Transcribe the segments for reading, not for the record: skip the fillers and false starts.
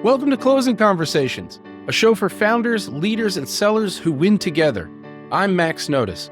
Welcome to Closing Conversations, a show for founders, leaders, and sellers who win together. I'm Max Notis.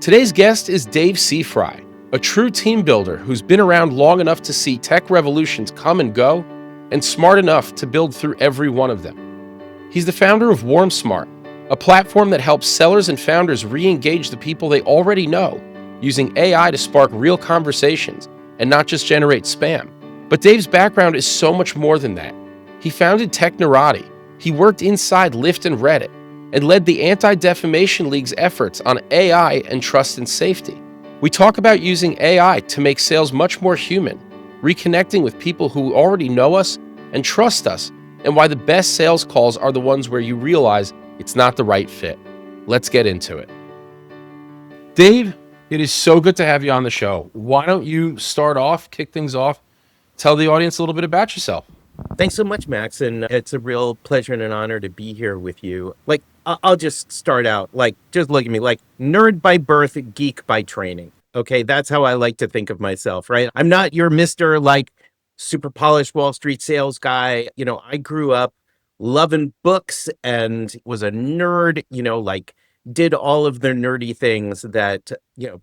Today's guest is Dave Sifry, a true team builder who's been around long enough to see tech revolutions come and go, and smart enough to build through every one of them. He's the founder of WarmSmart, a platform that helps sellers and founders re-engage the people they already know, using AI to spark real conversations and not just generate spam. But Dave's background is so much more than that. He founded Technorati. He worked inside Lyft and Reddit and led the Anti-Defamation League's efforts on AI and trust and safety. We talk about using AI to make sales much more human, reconnecting with people who already know us and trust us, and why the best sales calls are the ones where you realize it's not the right fit. Let's get into it. Dave, it is so good to have you on the show. Why don't you kick things off, tell the audience a little bit about yourself. Thanks so much, Max. And it's a real pleasure and an honor to be here with you. I'll just start out, just look at me, nerd by birth, geek by training. Okay, that's how I like to think of myself, right? I'm not your Mr. Super polished Wall Street sales guy. I grew up loving books and was a nerd, did all of the nerdy things that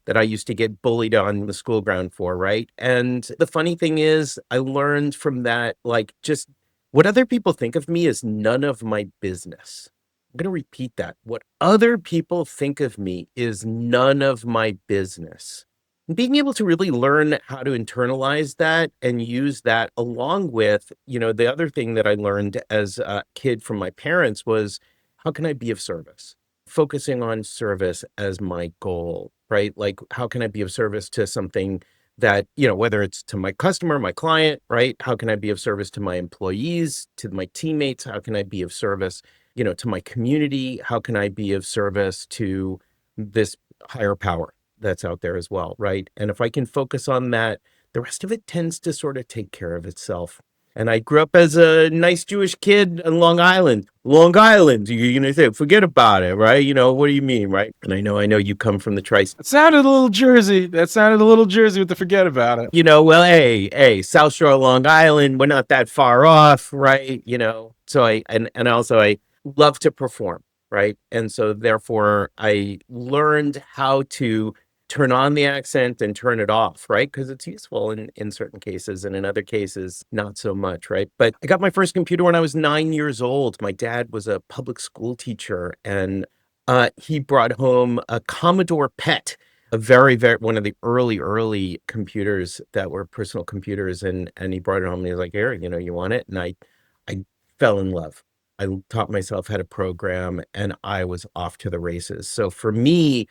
I used to get bullied on the school ground for, right? And the funny thing is, I learned from that, just what other people think of me is none of my business. I'm going to repeat that. What other people think of me is none of my business. And being able to really learn how to internalize that and use that along with, the other thing that I learned as a kid from my parents was, how can I be of service? Focusing on service as my goal, right? How can I be of service to something that, whether it's to my customer, my client, right? How can I be of service to my employees, to my teammates? How can I be of service, to my community? How can I be of service to this higher power that's out there as well, right? And if I can focus on that, the rest of it tends to sort of take care of itself. And I grew up as a nice Jewish kid in Long Island. Long Island, you're going to say, forget about it, right? What do you mean, right? And I know you come from the tri-state. That sounded a little Jersey with the forget about it. Well, hey, South Shore, Long Island, we're not that far off, right? So I love to perform, right? And so therefore I learned how to turn on the accent and turn it off, right? Because it's useful in certain cases, and in other cases, not so much, right? But I got my first computer when I was 9 years old. My dad was a public school teacher, and he brought home a Commodore PET, a very, very, one of the early computers that were personal computers. And he brought it home and he was like, here, you want it? And I fell in love. I taught myself how to program and I was off to the races. So for me,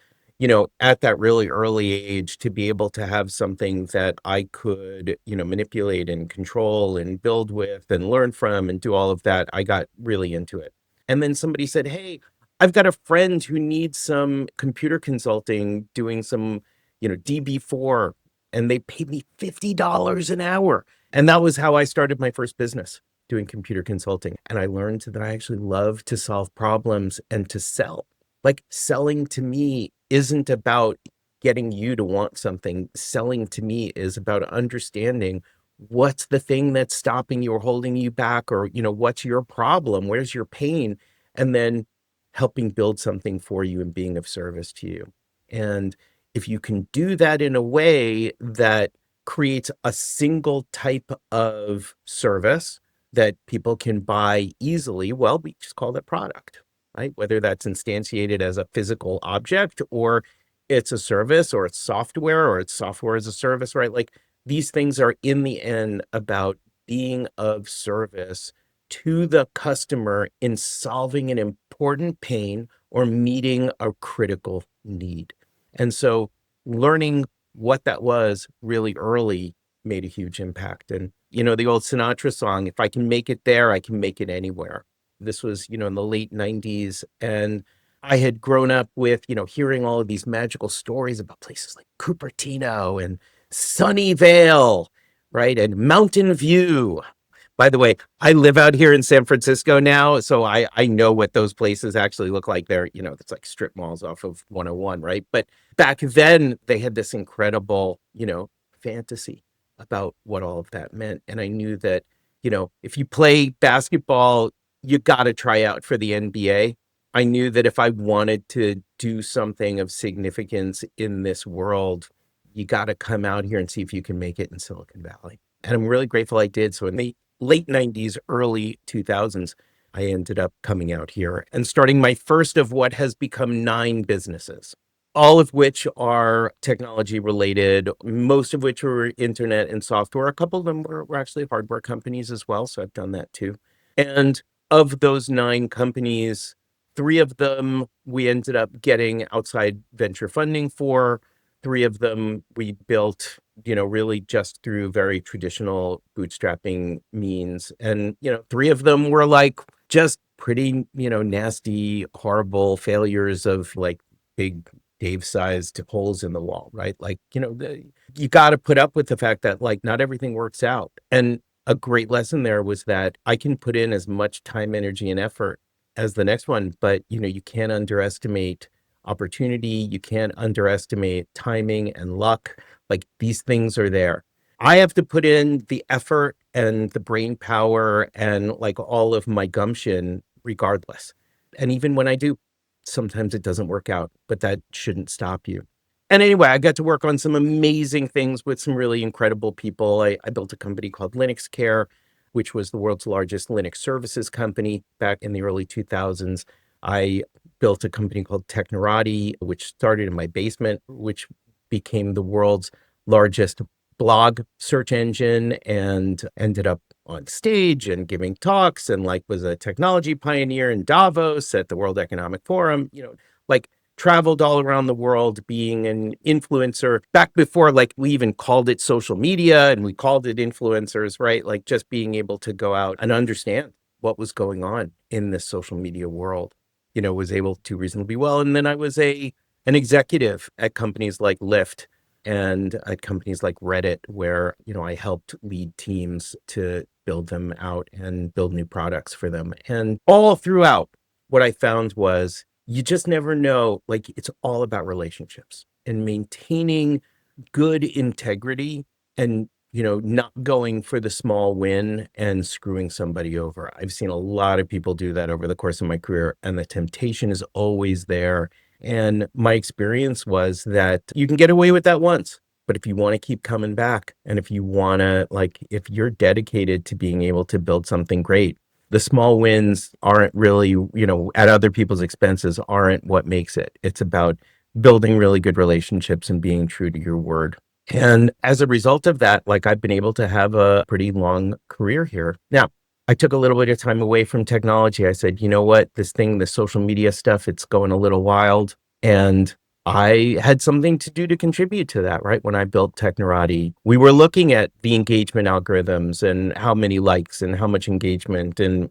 at that really early age, to be able to have something that I could, manipulate and control and build with and learn from and do all of that, I got really into it. And then somebody said, hey, I've got a friend who needs some computer consulting doing some, DB4, and they paid me $50 an hour. And that was how I started my first business, doing computer consulting. And I learned that I actually love to solve problems and to sell. Selling to me isn't about getting you to want something. Selling to me is about understanding what's the thing that's stopping you or holding you back, or, what's your problem? Where's your pain? And then helping build something for you and being of service to you. And if you can do that in a way that creates a single type of service that people can buy easily, well, we just call that product. Right? Whether that's instantiated as a physical object, or it's a service, or it's software, or it's software as a service, right? These things are in the end about being of service to the customer in solving an important pain or meeting a critical need. And so learning what that was really early made a huge impact. And, the old Sinatra song, if I can make it there, I can make it anywhere. This was, in the late 90s. And I had grown up with, hearing all of these magical stories about places like Cupertino and Sunnyvale, right? And Mountain View. By the way, I live out here in San Francisco now, so I know what those places actually look like. They're, it's like strip malls off of 101, right? But back then, they had this incredible, fantasy about what all of that meant. And I knew that if you play basketball, you got to try out for the NBA. I knew that if I wanted to do something of significance in this world, you got to come out here and see if you can make it in Silicon Valley. And I'm really grateful I did. So in the late 90s, early 2000s, I ended up coming out here and starting my first of what has become 9 businesses, all of which are technology related, most of which were internet and software. A couple of them were actually hardware companies as well. So I've done that too. And of those 9 companies, 3 of them we ended up getting outside venture funding for. 3 of them we built, really just through very traditional bootstrapping means. And, 3 of them were like just pretty, nasty, horrible failures of like big Dave-sized holes in the wall, right? Like, you got to put up with the fact that like not everything works out. And a great lesson there was that I can put in as much time, energy, and effort as the next one, but you can't underestimate opportunity. You can't underestimate timing and luck. Like these things are there. I have to put in the effort and the brain power and like all of my gumption regardless. And even when I do, sometimes it doesn't work out, but that shouldn't stop you. And anyway, I got to work on some amazing things with some really incredible people. I built a company called Linux Care, which was the world's largest Linux services company back in the early 2000s. I built a company called Technorati, which started in my basement, which became the world's largest blog search engine and ended up on stage and giving talks and like was a technology pioneer in Davos at the World Economic Forum, like traveled all around the world being an influencer back before like we even called it social media and we called it influencers, right? Like just being able to go out and understand what was going on in this social media world, was able to reasonably well. And then I was an executive at companies like Lyft and at companies like Reddit, where, I helped lead teams to build them out and build new products for them. And all throughout, what I found was you just never know, like it's all about relationships and maintaining good integrity and, not going for the small win and screwing somebody over. I've seen a lot of people do that over the course of my career, and the temptation is always there. And my experience was that you can get away with that once, but if you want to keep coming back and if you want to, like, if you're dedicated to being able to build something great, the small wins aren't really, at other people's expenses aren't what makes it. It's about building really good relationships and being true to your word. And as a result of that, like I've been able to have a pretty long career here. Now, I took a little bit of time away from technology. I said, you know what, this social media stuff, it's going a little wild. And I had something to do to contribute to that, right? When I built Technorati, we were looking at the engagement algorithms and how many likes and how much engagement and,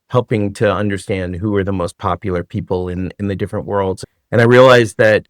helping to understand who are the most popular people in the different worlds. And I realized that,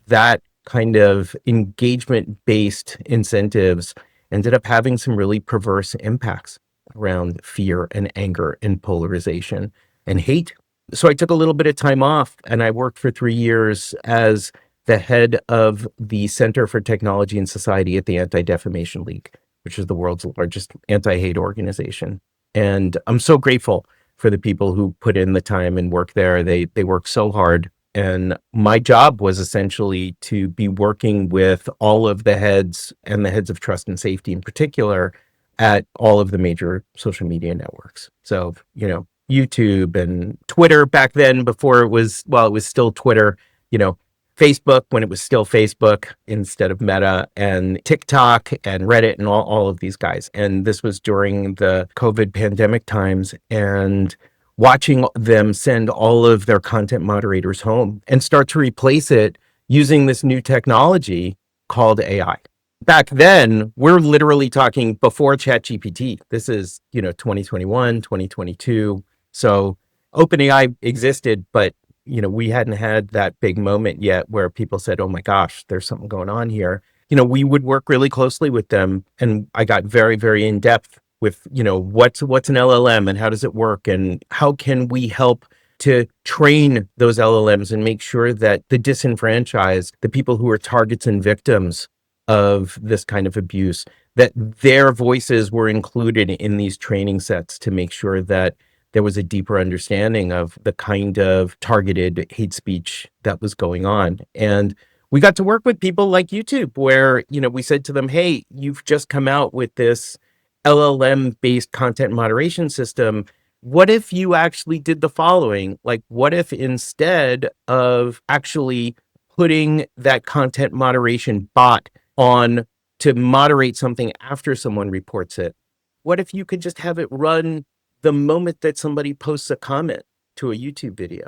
that kind of engagement-based incentives ended up having some really perverse impacts around fear and anger and polarization and hate. So I took a little bit of time off and I worked for 3 years as the head of the Center for Technology and Society at the Anti-Defamation League, which is the world's largest anti-hate organization. And I'm so grateful for the people who put in the time and work there. They work so hard. And my job was essentially to be working with all of the heads and the heads of trust and safety in particular at all of the major social media networks. So, YouTube and Twitter back then before it was still Twitter, Facebook when it was still Facebook instead of Meta, and TikTok and Reddit and all of these guys. And this was during the COVID pandemic times, and watching them send all of their content moderators home and start to replace it using this new technology called AI. Back then, we're literally talking before ChatGPT. This is, 2021, 2022. So OpenAI existed, but, we hadn't had that big moment yet where people said, oh my gosh, there's something going on here. We would work really closely with them. And I got very, very in depth with, what's an LLM and how does it work? And how can we help to train those LLMs and make sure that the disenfranchised, the people who are targets and victims of this kind of abuse, that their voices were included in these training sets to make sure that there was a deeper understanding of the kind of targeted hate speech that was going on. And we got to work with people like YouTube where, we said to them, hey, you've just come out with this LLM based content moderation system. What if you actually did the following? Like, what if instead of actually putting that content moderation bot on to moderate something after someone reports it, what if you could just have it run the moment that somebody posts a comment to a YouTube video?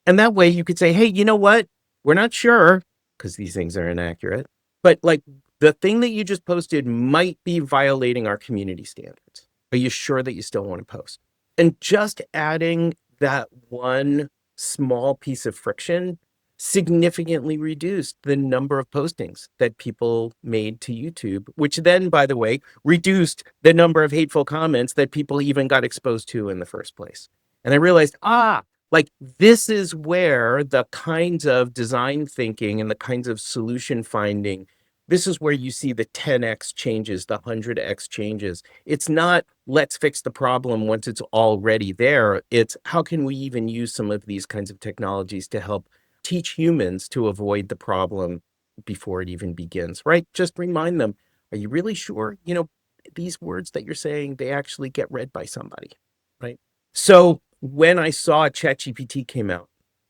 And that way you could say, hey, you know what? We're not sure because these things are inaccurate, but like the thing that you just posted might be violating our community standards. Are you sure that you still want to post? And just adding that one small piece of friction significantly reduced the number of postings that people made to YouTube, which then, by the way, reduced the number of hateful comments that people even got exposed to in the first place. And I realized, like this is where the kinds of design thinking and the kinds of solution finding, this is where you see the 10x changes, the 100x changes. It's not let's fix the problem once it's already there. It's how can we even use some of these kinds of technologies to help teach humans to avoid the problem before it even begins, right? Just remind them, are you really sure, these words that you're saying, they actually get read by somebody, right? So when I saw ChatGPT came out,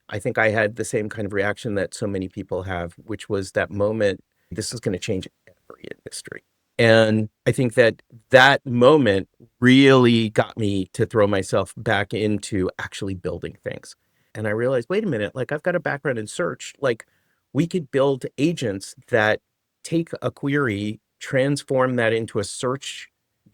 I think I had the same kind of reaction that so many people have, which was that moment, this is going to change every industry. And I think that that moment really got me to throw myself back into actually building things. And I realized, wait a minute, like I've got a background in search. Like we could build agents that take a query, transform that into a search,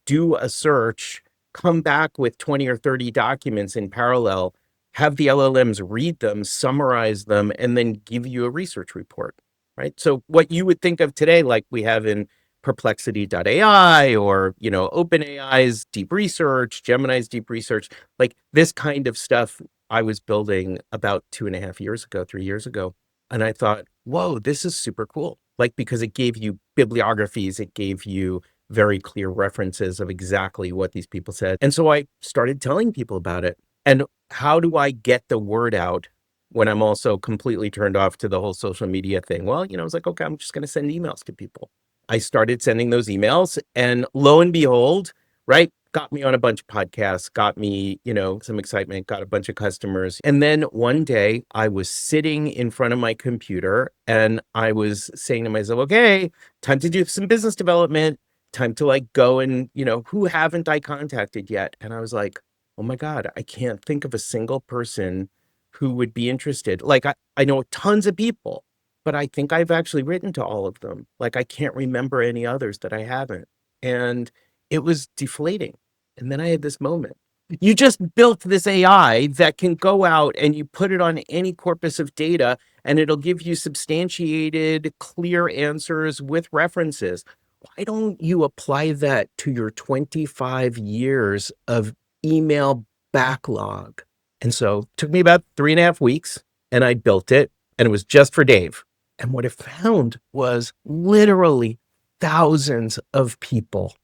do a search, come back with 20 or 30 documents in parallel, have the LLMs read them, summarize them, and then give you a research report, right? So what you would think of today, like we have in perplexity.ai or, OpenAI's deep research, Gemini's deep research, like this kind of stuff I was building about 2.5 years ago, 3 years ago. And I thought, whoa, this is super cool. Like, because it gave you bibliographies, it gave you very clear references of exactly what these people said. And so I started telling people about it. And how do I get the word out when I'm also completely turned off to the whole social media thing? Well, I was like, okay, I'm just going to send emails to people. I started sending those emails and lo and behold, right, got me on a bunch of podcasts, got me, some excitement, got a bunch of customers. And then one day I was sitting in front of my computer and I was saying to myself, okay, time to do some business development, time to like go and, who haven't I contacted yet? And I was like, oh my God, I can't think of a single person who would be interested. Like I know tons of people, but I think I've actually written to all of them. Like I can't remember any others that I haven't. And it was deflating. And then I had this moment. You just built this AI that can go out and you put it on any corpus of data and it'll give you substantiated, clear answers with references. Why don't you apply that to your 25 years of email backlog? And so it took me about 3.5 weeks and I built it and it was just for Dave. And what I found was literally thousands of people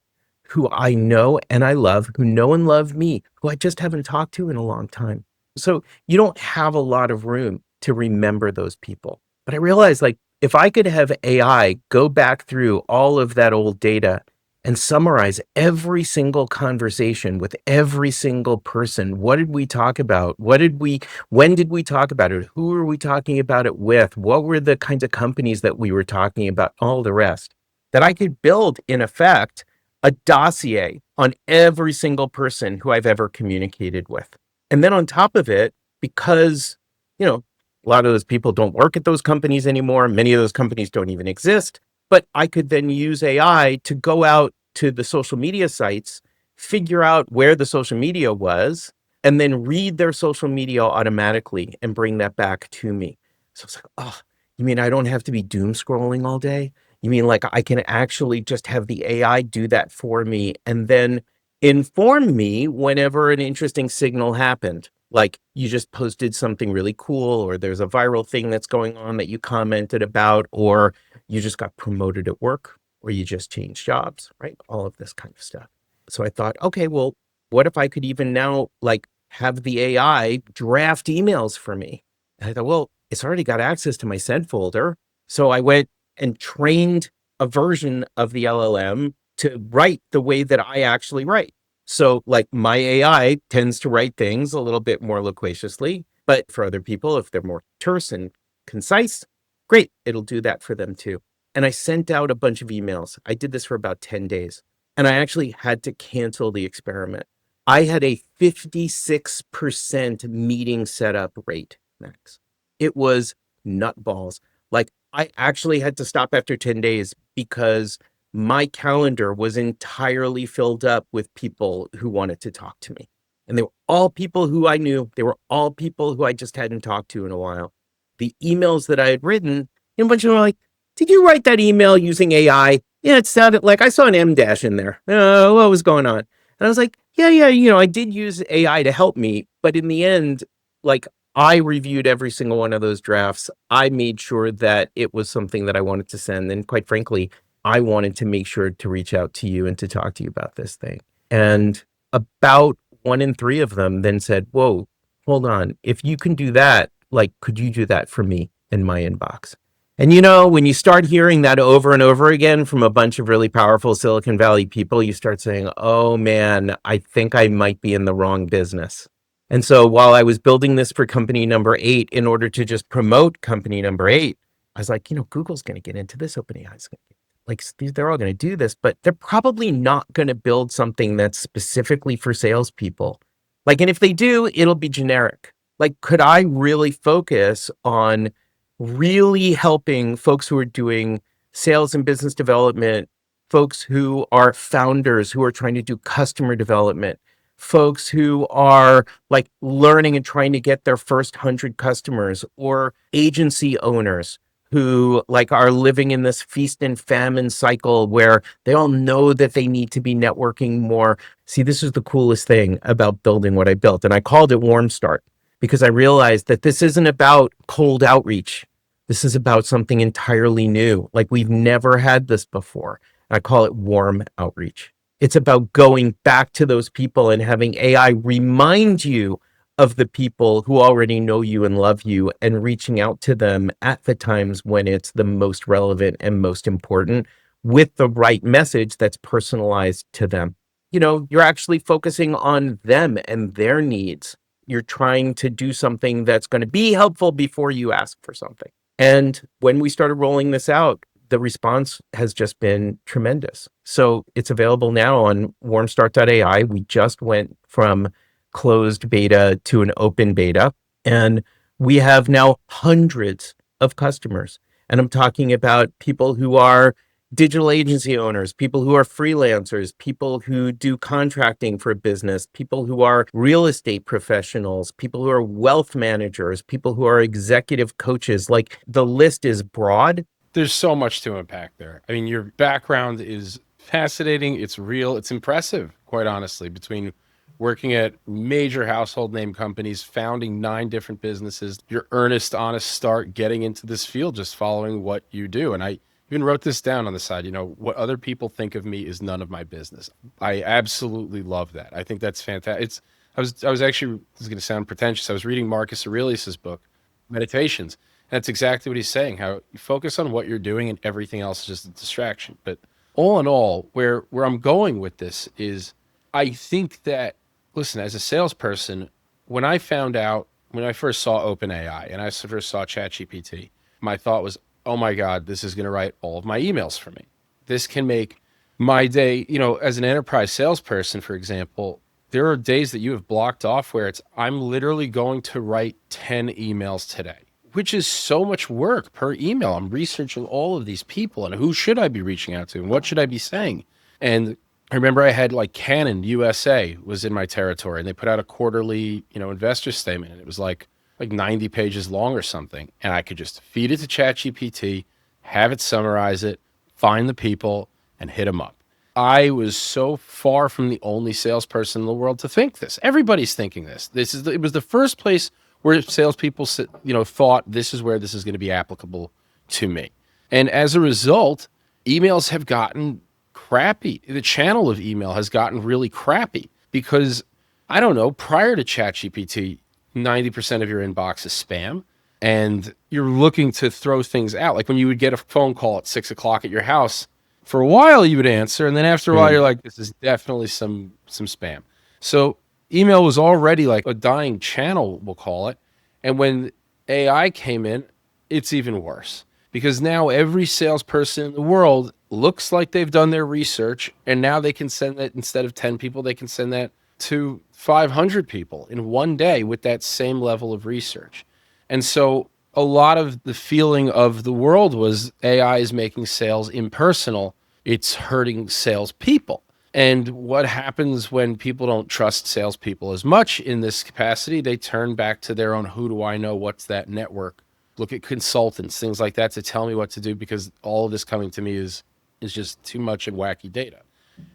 who I know and I love, who know and love me, who I just haven't talked to in a long time. So you don't have a lot of room to remember those people. But I realized like if I could have AI go back through all of that old data and summarize every single conversation with every single person. What did we talk about? When did we talk about it? Who were we talking about it with? What were the kinds of companies that we were talking about? All the rest. That I could build, in effect, a dossier on every single person who I've ever communicated with. And then on top of it, because, a lot of those people don't work at those companies anymore. Many of those companies don't even exist. But I could then use AI to go out to the social media sites, figure out where the social media was, and then read their social media automatically and bring that back to me. So it's like, oh, you mean I don't have to be doom scrolling all day? You mean like I can actually just have the AI do that for me and then inform me whenever an interesting signal happened? Like you just posted something really cool, or there's a viral thing that's going on that you commented about, or you just got promoted at work, or you just change jobs, right? All of this kind of stuff. So I thought, okay, well, what if I could even now like have the AI draft emails for me? And I thought, well, it's already got access to my sent folder. So I went and trained a version of the LLM to write the way that I actually write. So like my AI tends to write things a little bit more loquaciously, but for other people, if they're more terse and concise, great, it'll do that for them too. And I sent out a bunch of emails. I did this for about 10 days, and I actually had to cancel the experiment. I had a 56% meeting setup rate, Max. It was nutballs. Like I actually had to stop after 10 days because my calendar was entirely filled up with people who wanted to talk to me. And they were all people who I knew. They were all people who I just hadn't talked to in a while. The emails that I had written, a bunch of them were like, did you write that email using AI? Yeah, it sounded like I saw an M dash in there. What was going on? And I was like, yeah, I did use AI to help me. But in the end, like I reviewed every single one of those drafts. I made sure that it was something that I wanted to send. And quite frankly, I wanted to make sure to reach out to you and to talk to you about this thing. And about 1 in 3 of them then said, whoa, hold on. If you can do that, like, could you do that for me in my inbox? And when you start hearing that over and over again from a bunch of really powerful Silicon Valley people, you start saying, oh man, I think I might be in the wrong business. And so while I was building this for company number 8, in order to just promote company number 8, I was like, Google's going to get into this, OpenAI's going to get like they're all going to do this, but they're probably not going to build something that's specifically for salespeople. Like, and if they do, it'll be generic. Like, could I really focus on really helping folks who are doing sales and business development, folks who are founders who are trying to do customer development, folks who are like learning and trying to get their first 100 customers, or agency owners who like are living in this feast and famine cycle where they all know that they need to be networking more. See, this is the coolest thing about building what I built. And I called it Warm Start because I realized that this isn't about cold outreach. This is about something entirely new. Like we've never had this before. I call it warm outreach. It's about going back to those people and having AI remind you of the people who already know you and love you, and reaching out to them at the times when it's the most relevant and most important with the right message that's personalized to them. You're actually focusing on them and their needs. You're trying to do something that's going to be helpful before you ask for something. And when we started rolling this out, the response has just been tremendous. So it's available now on warmstart.ai. We just went from closed beta to an open beta, and we have now hundreds of customers. And I'm talking about people who are digital agency owners, people who are freelancers, people who do contracting for business, people who are real estate professionals, people who are wealth managers, people who are executive coaches. Like the list is broad. There's so much to unpack there. I mean, your background is fascinating. It's real. It's impressive, quite honestly, between working at major household name companies, founding 9 different businesses, your earnest, honest start getting into this field, just following what you do. And I even wrote this down on the side, what other people think of me is none of my business. I absolutely love that. I think that's fantastic. I was actually, this is going to sound pretentious. I was reading Marcus Aurelius's book, Meditations. And that's exactly what he's saying, how you focus on what you're doing and everything else is just a distraction. But all in all, where I'm going with this is, I think that, listen, as a salesperson, when I first saw OpenAI and I first saw ChatGPT, my thought was, oh my God, this is going to write all of my emails for me. This can make my day, as an enterprise salesperson, for example, there are days that you have blocked off where I'm literally going to write 10 emails today, which is so much work per email. I'm researching all of these people and who should I be reaching out to and what should I be saying? And I remember I had like Canon USA was in my territory, and they put out a quarterly, investor statement, and it was like 90 pages long or something. And I could just feed it to ChatGPT, have it summarize it, find the people, and hit them up. I was so far from the only salesperson in the world to think this. Everybody's thinking this. It was the first place where salespeople, thought this is where this is going to be applicable to me. And as a result, emails have gotten crappy. The channel of email has gotten really crappy because I don't know, prior to ChatGPT, 90% of your inbox is spam and you're looking to throw things out. Like when you would get a phone call at 6 o'clock at your house, for a while you would answer. And then after a while, you're like, this is definitely some spam. So email was already like a dying channel, we'll call it. And when AI came in, it's even worse because now every salesperson in the world looks like they've done their research. And now they can send that instead of 10 people, they can send that to 500 people in one day with that same level of research. And so a lot of the feeling of the world was AI is making sales impersonal. It's hurting salespeople. And what happens when people don't trust salespeople as much in this capacity? They turn back to their own, who do I know? What's that network? Look at consultants, things like that to tell me what to do because all of this coming to me is just too much and wacky data.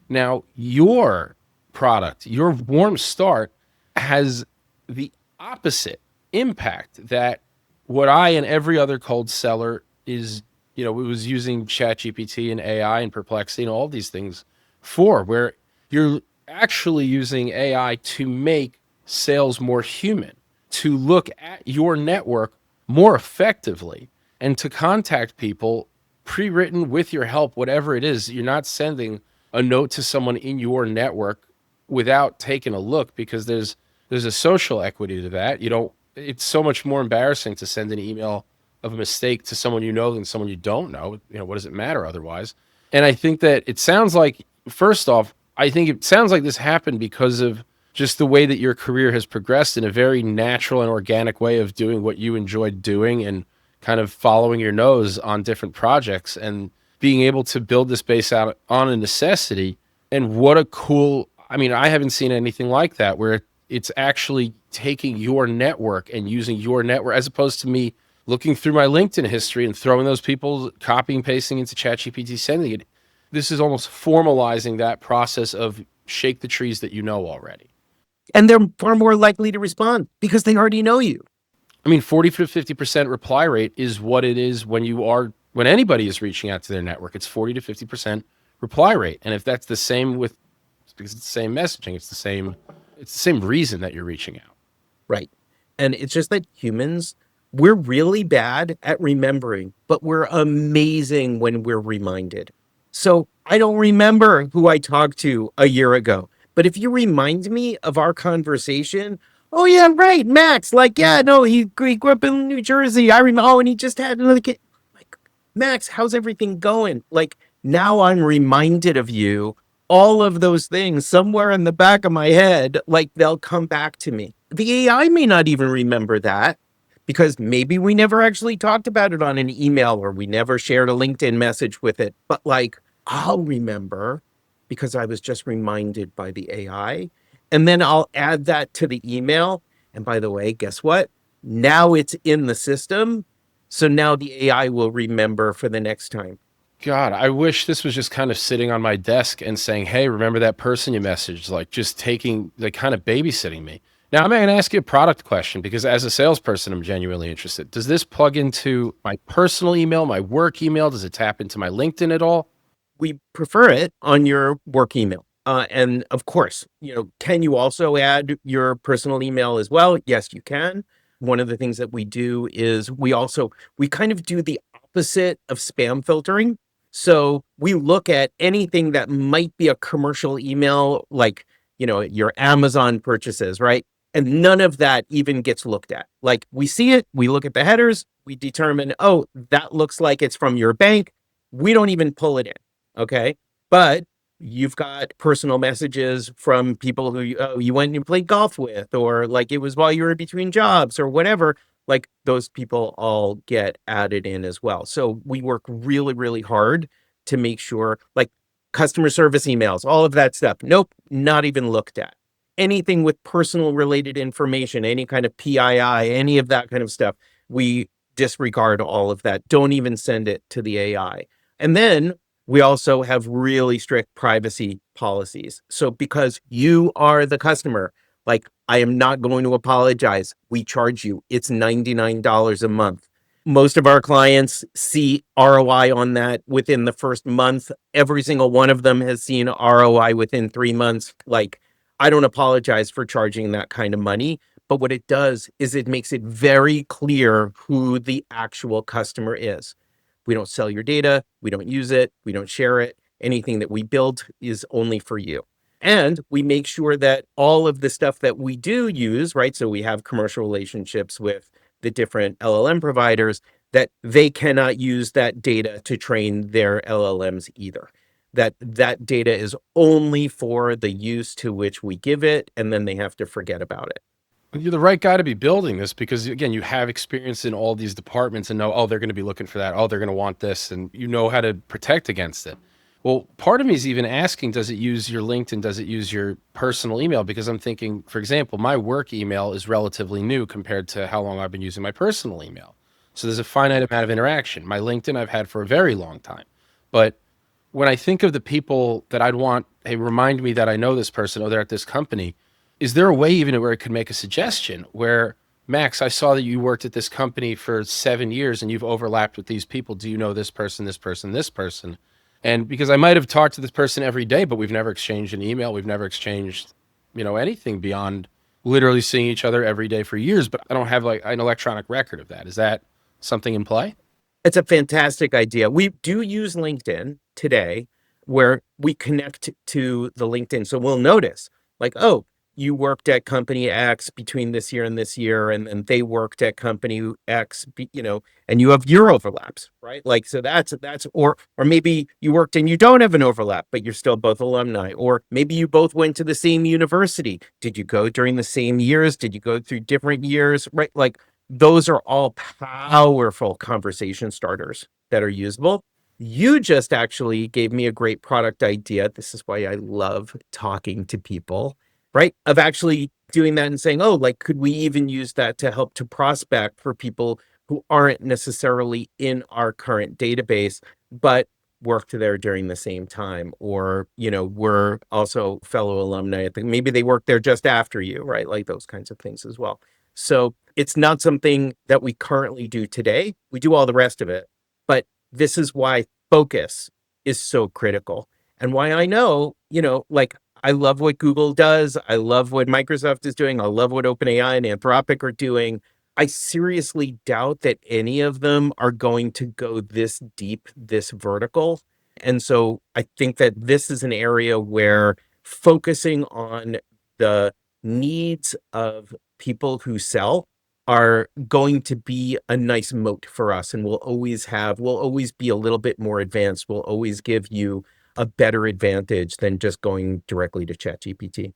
Now, your product, your warm start has the opposite impact that what I and every other cold seller is, it was using ChatGPT and AI and Perplexity and all these things for, where you're actually using AI to make sales more human, to look at your network more effectively, and to contact people pre-written with your help, whatever it is. You're not sending a note to someone in your network without taking a look because there's a social equity to that. It's so much more embarrassing to send an email of a mistake to someone you know than someone you don't know. What does it matter otherwise? And I think that it sounds like, first off, I think it sounds like this happened because of just the way that your career has progressed in a very natural and organic way of doing what you enjoyed doing and kind of following your nose on different projects and being able to build this base out on a necessity. And what a cool, I haven't seen anything like that where it's actually taking your network and using your network as opposed to me looking through my LinkedIn history and throwing those people, copying, pasting into ChatGPT, sending it. This is almost formalizing that process of shake the trees that you know already. And they're far more likely to respond because they already know you. 40 to 50% reply rate is what it is when anybody is reaching out to their network. It's 40 to 50% reply rate. And if that's the same because it's the same messaging, it's the same reason that you're reaching out. Right. And it's just that humans, we're really bad at remembering, but we're amazing when we're reminded. So I don't remember who I talked to a year ago, but if you remind me of our conversation, oh yeah, right, Max, he grew up in New Jersey. I remember, and he just had another kid. Like, Max, how's everything going? Like, now I'm reminded of you. All of those things somewhere in the back of my head, like they'll come back to me. The AI may not even remember that because maybe we never actually talked about it on an email or we never shared a LinkedIn message with it. But like, I'll remember because I was just reminded by the AI. And then I'll add that to the email. And by the way, guess what? Now it's in the system. So now the AI will remember for the next time. God, I wish this was just kind of sitting on my desk and saying, hey, remember that person you messaged? Like just taking, like kind of babysitting me. Now, I'm going to ask you a product question because as a salesperson, I'm genuinely interested. Does this plug into my personal email, my work email? Does it tap into my LinkedIn at all? We prefer it on your work email. And of course, can you also add your personal email as well? Yes, you can. One of the things that we do is we kind of do the opposite of spam filtering. So we look at anything that might be a commercial email, like, your Amazon purchases, right? And none of that even gets looked at. Like we see it, we look at the headers, we determine, oh, that looks like it's from your bank. We don't even pull it in. Okay. But you've got personal messages from people who you went and played golf with, or like it was while you were between jobs or whatever. Like those people all get added in as well. So we work really, really hard to make sure, like customer service emails, all of that stuff. Nope, not even looked at. Anything with personal related information, any kind of PII, any of that kind of stuff, we disregard all of that. Don't even send it to the AI. And then we also have really strict privacy policies. So because you are the customer, like I am not going to apologize. We charge you. It's $99 a month. Most of our clients see ROI on that within the first month. Every single one of them has seen ROI within 3 months. Like, I don't apologize for charging that kind of money, but what it does is it makes it very clear who the actual customer is. We don't sell your data, we don't use it, we don't share it. Anything that we build is only for you. And we make sure that all of the stuff that we do use, right? So we have commercial relationships with the different LLM providers, that they cannot use that data to train their LLMs either. That data is only for the use to which we give it, and then they have to forget about it. You're the right guy to be building this because, again, you have experience in all these departments and know, oh, they're going to be looking for that. Oh, they're going to want this. And you know how to protect against it. Well, part of me is even asking, does it use your LinkedIn? Does it use your personal email? Because I'm thinking, for example, my work email is relatively new compared to how long I've been using my personal email. So there's a finite amount of interaction. My LinkedIn I've had for a very long time. But when I think of the people that I'd want, hey, remind me that I know this person, oh, they're at this company. Is there a way even where I could make a suggestion where, Max, I saw that you worked at this company for 7 years and you've overlapped with these people. Do you know this person, this person, this person? And because I might have talked to this person every day, but we've never exchanged an email. We've never exchanged, anything beyond literally seeing each other every day for years, but I don't have like an electronic record of that. Is that something in play? It's a fantastic idea. We do use LinkedIn today where we connect to the LinkedIn. So we'll notice, like, oh, you worked at company X between this year, and then they worked at company X, and you have your overlaps, right? Like, so or maybe you worked and you don't have an overlap, but you're still both alumni. Or maybe you both went to the same university. Did you go during the same years? Did you go through different years, right? Like, those are all powerful conversation starters that are usable. You just actually gave me a great product idea. This is why I love talking to people, right? Of actually doing that and saying, oh, like, could we even use that to help to prospect for people who aren't necessarily in our current database, but worked there during the same time, or, were also fellow alumni. I think maybe they worked there just after you, right? Like those kinds of things as well. So it's not something that we currently do today. We do all the rest of it, but this is why focus is so critical, and why I know, like, I love what Google does. I love what Microsoft is doing. I love what OpenAI and Anthropic are doing. I seriously doubt that any of them are going to go this deep, this vertical. And so I think that this is an area where focusing on the needs of people who sell are going to be a nice moat for us. And we'll always be a little bit more advanced. We'll always give you a better advantage than just going directly to ChatGPT.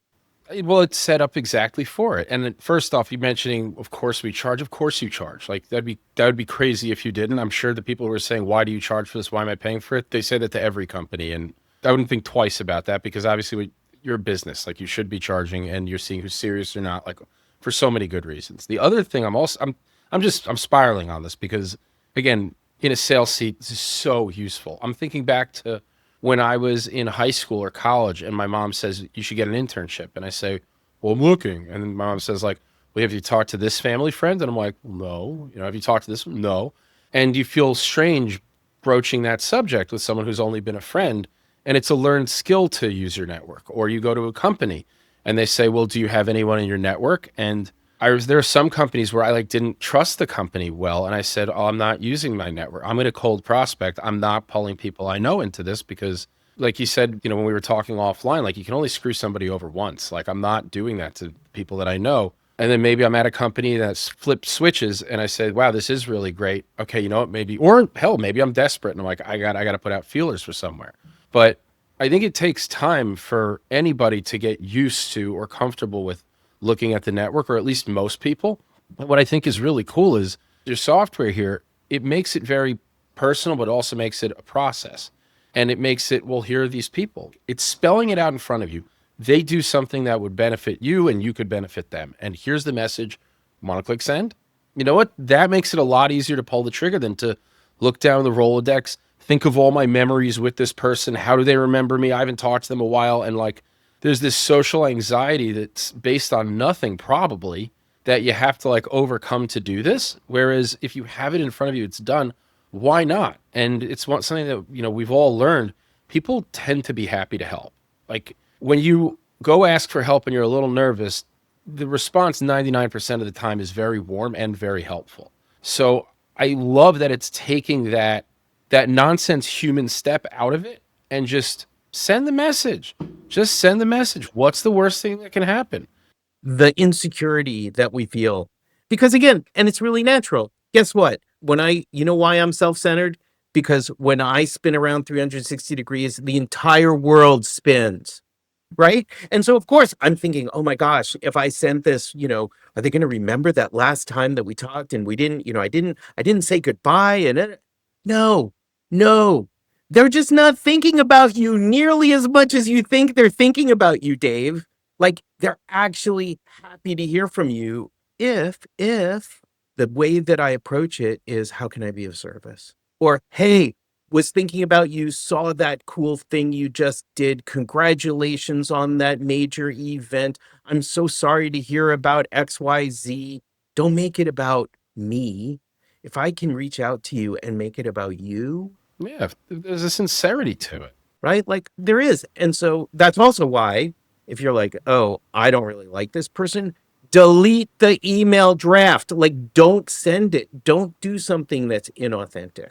Well, it's set up exactly for it. And then first off, you mentioning, of course we charge. Of course you charge. Like that would be crazy if you didn't. I'm sure the people who are saying, "Why do you charge for this? Why am I paying for it?" They say that to every company, and I wouldn't think twice about that because obviously you're a business. Like you should be charging, and you're seeing who's serious or not. Like for so many good reasons. The other thing I'm spiraling on this because again, in a sales seat, this is so useful. I'm thinking back to when I was in high school or college and my mom says, you should get an internship. And I say, well, I'm looking. And then my mom says like, well, have you talked to this family friend? And I'm like, no. Have you talked to this one? No. And you feel strange broaching that subject with someone who's only been a friend. And it's a learned skill to use your network. Or you go to a company and they say, well, do you have anyone in your network? And there are some companies where I didn't trust the company well. And I said, oh, I'm not using my network. I'm going to cold prospect. I'm not pulling people I know into this because like you said, when we were talking offline, like you can only screw somebody over once. Like I'm not doing that to people that I know. And then maybe I'm at a company that's flipped switches and I said, wow, this is really great. Okay. You know what? Maybe, or hell, maybe I'm desperate and I'm like, I got to put out feelers for somewhere. But I think it takes time for anybody to get used to or comfortable with looking at the network, or at least most people. But what I think is really cool is your software here, it makes it very personal, but also makes it a process. And it makes it, well, here are these people. It's spelling it out in front of you. They do something that would benefit you and you could benefit them. And here's the message. Want to click send? You know what? That makes it a lot easier to pull the trigger than to look down the Rolodex, think of all my memories with this person. How do they remember me? I haven't talked to them a while. And there's this social anxiety that's based on nothing probably, that you have to like overcome to do this. Whereas if you have it in front of you, it's done. Why not? And it's something that, we've all learned. People tend to be happy to help. Like when you go ask for help and you're a little nervous, the response 99% of the time is very warm and very helpful. So I love that it's taking that nonsense human step out of it and just send the message. Just send the message. What's the worst thing that can happen? The insecurity that we feel. Because again, and it's really natural. Guess what? You know why I'm self-centered? Because when I spin around 360 degrees, the entire world spins. Right. And so, of course, I'm thinking, oh my gosh, if I sent this, are they going to remember that last time that we talked and we didn't, I didn't say goodbye. No, no, they're just not thinking about you nearly as much as you think they're thinking about you, Dave. Like they're actually happy to hear from you if the way that I approach it is, how can I be of service? Or, hey, was thinking about you, saw that cool thing you just did. Congratulations on that major event. I'm so sorry to hear about XYZ. Don't make it about me. If I can reach out to you and make it about you, Yeah, there's a sincerity to it. right? Like there is. And so that's also why if you're like, oh, I don't really like this person, delete the email draft. Like don't send it. Don't do something that's inauthentic.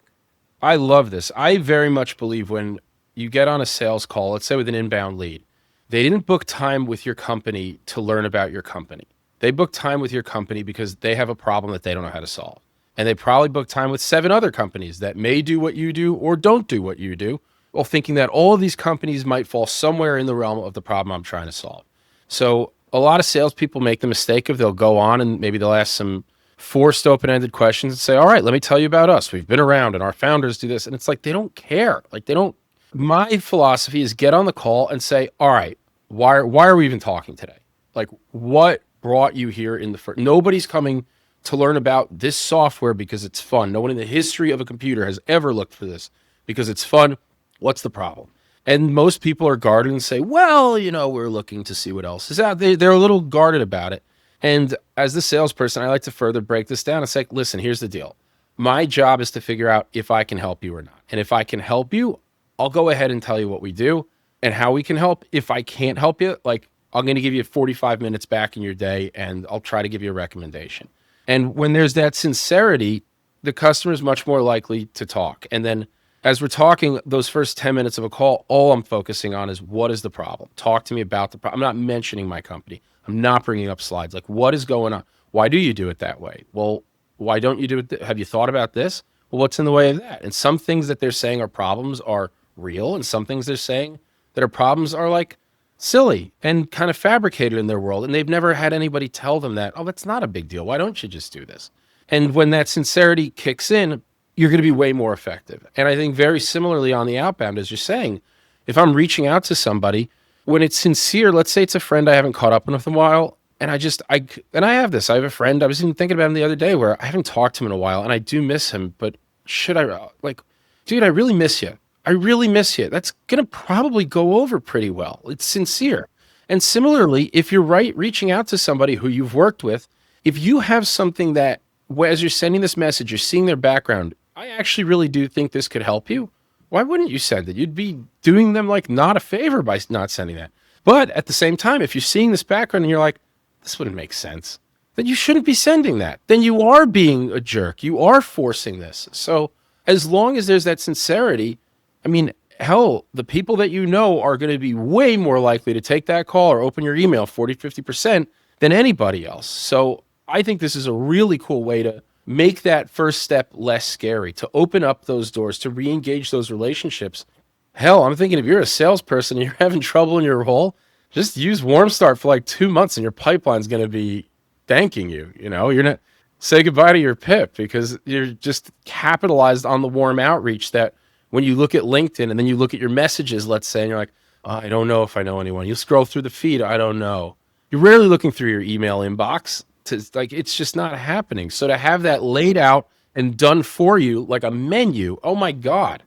I love this. I very much believe when you get on a sales call, let's say with an inbound lead, they didn't book time with your company to learn about your company. They booked time with your company because they have a problem that they don't know how to solve. And they probably booked time with 7 other companies that may do what you do or don't do what you do, while thinking that all of these companies might fall somewhere in the realm of the problem I'm trying to solve. So a lot of salespeople make the mistake of they'll go on and maybe they'll ask some forced open-ended questions and say, all right, let me tell you about us. We've been around and our founders do this. And it's like, they don't care. Like they don't, my philosophy is get on the call and say, all right, why are we even talking today? Like what brought you here in the first, nobody's coming to learn about this software because it's fun. No one in the history of a computer has ever looked for this because it's fun. What's the problem? And most people are guarded and say, well, we're looking to see what else is out. They're a little guarded about it. And as the salesperson, I like to further break this down. It's like, listen, here's the deal. My job is to figure out if I can help you or not. And if I can help you, I'll go ahead and tell you what we do and how we can help. If I can't help you, like I'm going to give you 45 minutes back in your day and I'll try to give you a recommendation. And when there's that sincerity, the customer is much more likely to talk. And then as we're talking, those first 10 minutes of a call, all I'm focusing on is what is the problem? Talk to me about the problem. I'm not mentioning my company. I'm not bringing up slides. Like, what is going on? Why do you do it that way? Well, why don't you do it? Have you thought about this? Well, what's in the way of that? And some things that they're saying are problems are real. And some things they're saying that are problems are like silly and kind of fabricated in their world. And they've never had anybody tell them that, oh, that's not a big deal. Why don't you just do this? And when that sincerity kicks in, you're going to be way more effective. And I think very similarly on the outbound, as you're saying, if I'm reaching out to somebody, when it's sincere, let's say it's a friend I haven't caught up with in a while, and I have this. I have a friend, I was even thinking about him the other day where I haven't talked to him in a while, and I do miss him, but should I, like, dude, I really miss you. I really miss you. That's going to probably go over pretty well. It's sincere. And similarly, if you're reaching out to somebody who you've worked with, if you have something that, as you're sending this message, you're seeing their background, I actually really do think this could help you. Why wouldn't you send it? You'd be doing them like not a favor by not sending that. But at the same time, if you're seeing this background and you're like, this wouldn't make sense, then you shouldn't be sending that. Then you are being a jerk. You are forcing this. So as long as there's that sincerity, I mean, hell, the people that you know are going to be way more likely to take that call or open your email 40, 50% than anybody else. So I think this is a really cool way to make that first step less scary, to open up those doors, to re-engage those relationships. Hell, I'm thinking if you're a salesperson and you're having trouble in your role, just use Warm Start for like 2 months and your pipeline's going to be thanking you. You're not say goodbye to your PIP because you're just capitalized on the warm outreach that when you look at LinkedIn and then you look at your messages, let's say, and you're like, oh, I don't know if I know anyone. You scroll through the feed. I don't know. You're rarely looking through your email inbox. It's just not happening. So to have that laid out and done for you like a menu, oh my God.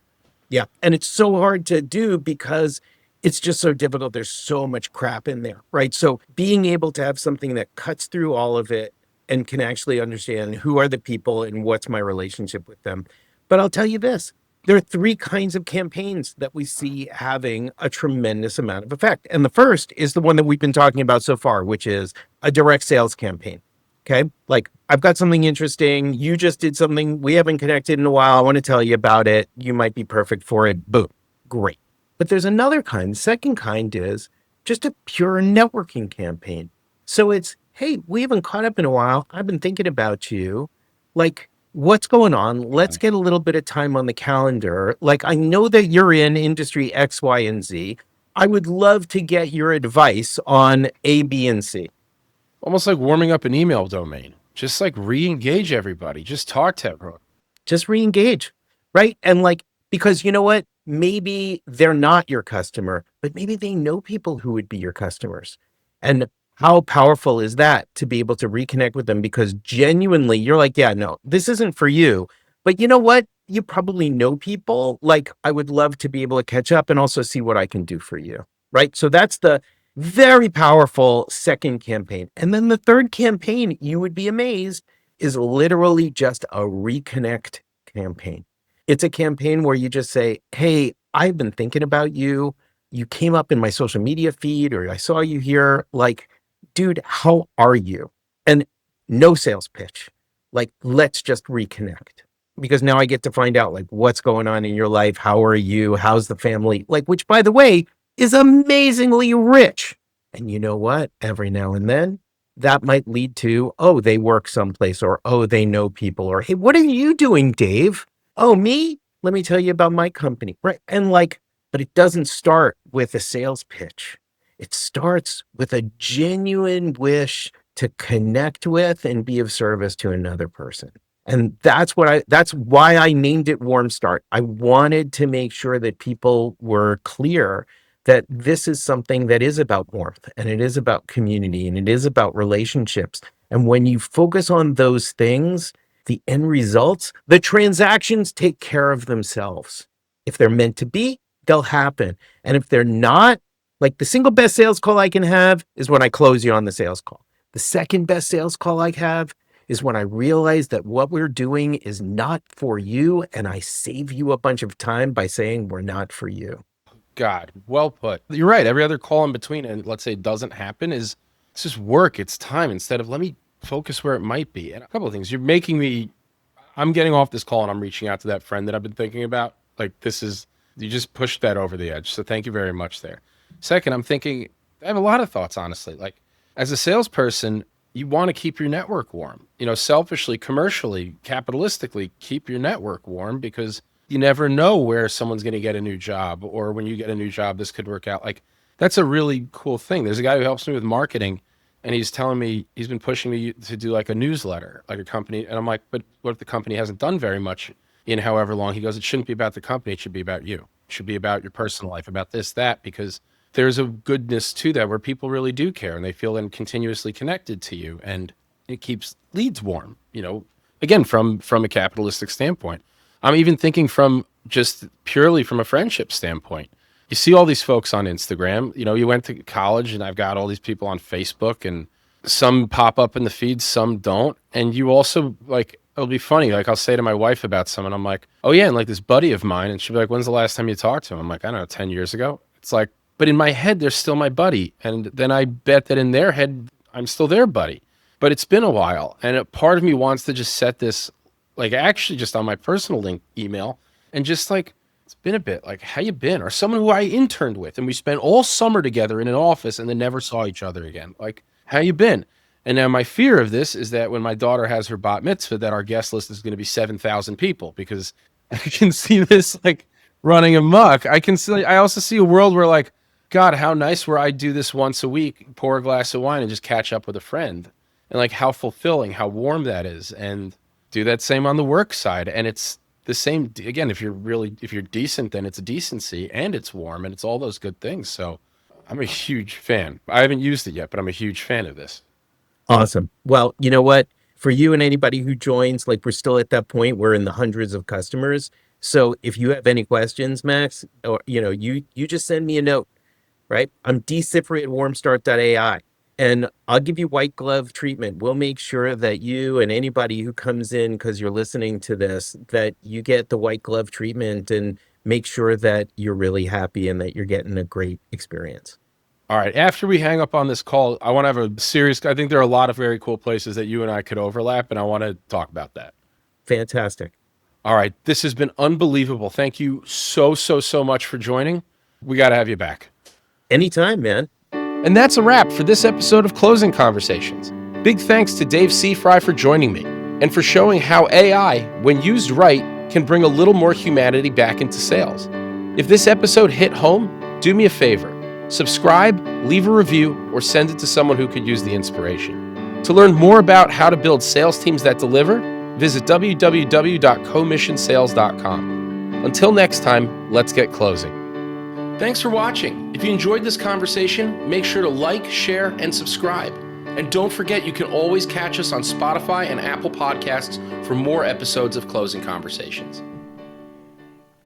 Yeah. And it's so hard to do because it's just so difficult. There's so much crap in there, right? So being able to have something that cuts through all of it, and can actually understand who are the people and what's my relationship with them. But I'll tell you this, there are three kinds of campaigns that we see having a tremendous amount of effect. And the first is the one that we've been talking about so far, which is a direct sales campaign. Okay. Like, I've got something interesting. You just did something we haven't connected in a while. I want to tell you about it. You might be perfect for it. Boom. Great. But there's another kind. The second kind is just a pure networking campaign. So it's, hey, we haven't caught up in a while. I've been thinking about you. Like, what's going on? Let's get a little bit of time on the calendar. Like, I know that you're in industry X, Y, and Z. I would love to get your advice on A, B, and C. Almost like warming up an email domain. Just like re-engage everybody. Just talk to everyone. Just re-engage, right? And like, because you know what? Maybe they're not your customer, but maybe they know people who would be your customers. And how powerful is that to be able to reconnect with them? Because genuinely you're like, yeah, no, this isn't for you. But you know what? You probably know people. Like, I would love to be able to catch up and also see what I can do for you, right? So that's the very powerful second campaign. And then the third campaign, you would be amazed, is literally just a reconnect campaign. It's a campaign where you just say, hey, I've been thinking about you. You came up in my social media feed, or I saw you here. Like, dude, how are you? And no sales pitch. Like, let's just reconnect. Because now I get to find out like what's going on in your life. How are you? How's the family? Like, which by the way, is amazingly rich. And you know what? Every now and then that might lead to, oh, they work someplace, or, oh, they know people, or, hey, what are you doing, Dave? Oh, me? Let me tell you about my company. Right. And like, but it doesn't start with a sales pitch. It starts with a genuine wish to connect with and be of service to another person. And that's why I named it Warm Start. I wanted to make sure that people were clear that this is something that is about warmth, and it is about community, and it is about relationships. And when you focus on those things, the end results, the transactions take care of themselves. If they're meant to be, they'll happen. And if they're not, like, the single best sales call I can have is when I close you on the sales call. The second best sales call I have is when I realize that what we're doing is not for you, and I save you a bunch of time by saying we're not for you. God, well put. You're right. Every other call in between, and let's say it doesn't happen, is it's just work. It's time instead of let me focus where it might be. And a couple of things. I'm getting off this call and I'm reaching out to that friend that I've been thinking about. Like, you just pushed that over the edge. So thank you very much there. Second, I'm thinking, I have a lot of thoughts, honestly. Like, as a salesperson, you want to keep your network warm. Selfishly, commercially, capitalistically, keep your network warm, because you never know where someone's going to get a new job, or when you get a new job, this could work out. Like, that's a really cool thing. There's a guy who helps me with marketing, and he's telling me he's been pushing me to do like a newsletter, like a company. And I'm like, but what if the company hasn't done very much in however long? He goes, it shouldn't be about the company. It should be about you. It should be about your personal life, about this, that, because there's a goodness to that where people really do care and they feel continuously connected to you, and it keeps leads warm, again, from a capitalistic standpoint. I'm even thinking from just purely from a friendship standpoint. You see all these folks on Instagram, you went to college, and I've got all these people on Facebook, and some pop up in the feed, some don't. And you also, like, it'll be funny. Like, I'll say to my wife about someone, I'm like, oh yeah. And like this buddy of mine, and she'll be like, when's the last time you talked to him? I'm like, I don't know, 10 years ago. It's like, but in my head, they're still my buddy. And then I bet that in their head, I'm still their buddy. But it's been a while. And a part of me wants to just set this, like, actually just on my personal link email, and just like, it's been a bit, like, how you been? Or someone who I interned with and we spent all summer together in an office and then never saw each other again. Like, how you been? And now my fear of this is that when my daughter has her bat mitzvah, that our guest list is going to be 7,000 people, because I can see this like running amok. I also see a world where, like, God, how nice where I do this once a week, pour a glass of wine and just catch up with a friend, and like how fulfilling, how warm that is. And do that same on the work side. And it's the same again. If you're decent, then it's a decency, and it's warm, and it's all those good things. So I'm a huge fan. I haven't used it yet, but I'm a huge fan of this. Awesome. Well, you know what? For you and anybody who joins, like, we're still at that point. We're in the hundreds of customers. So if you have any questions, Max, or you just send me a note, right? I'm dsifry@warmstart.ai. And I'll give you white glove treatment. We'll make sure that you and anybody who comes in because you're listening to this, that you get the white glove treatment and make sure that you're really happy and that you're getting a great experience. All right. After we hang up on this call, I want to have a serious, I think there are a lot of very cool places that you and I could overlap, and I want to talk about that. Fantastic. All right. This has been unbelievable. Thank you so much for joining. We got to have you back. Anytime, man. And that's a wrap for this episode of Closing Conversations. Big thanks to Dave Sifry for joining me and for showing how AI, when used right, can bring a little more humanity back into sales. If this episode hit home, do me a favor. Subscribe, leave a review, or send it to someone who could use the inspiration. To learn more about how to build sales teams that deliver, visit www.commissionsales.com. Until next time, let's get closing. Thanks for watching. If you enjoyed this conversation, make sure to like, share, and subscribe. And don't forget, you can always catch us on Spotify and Apple Podcasts for more episodes of Closing Conversations.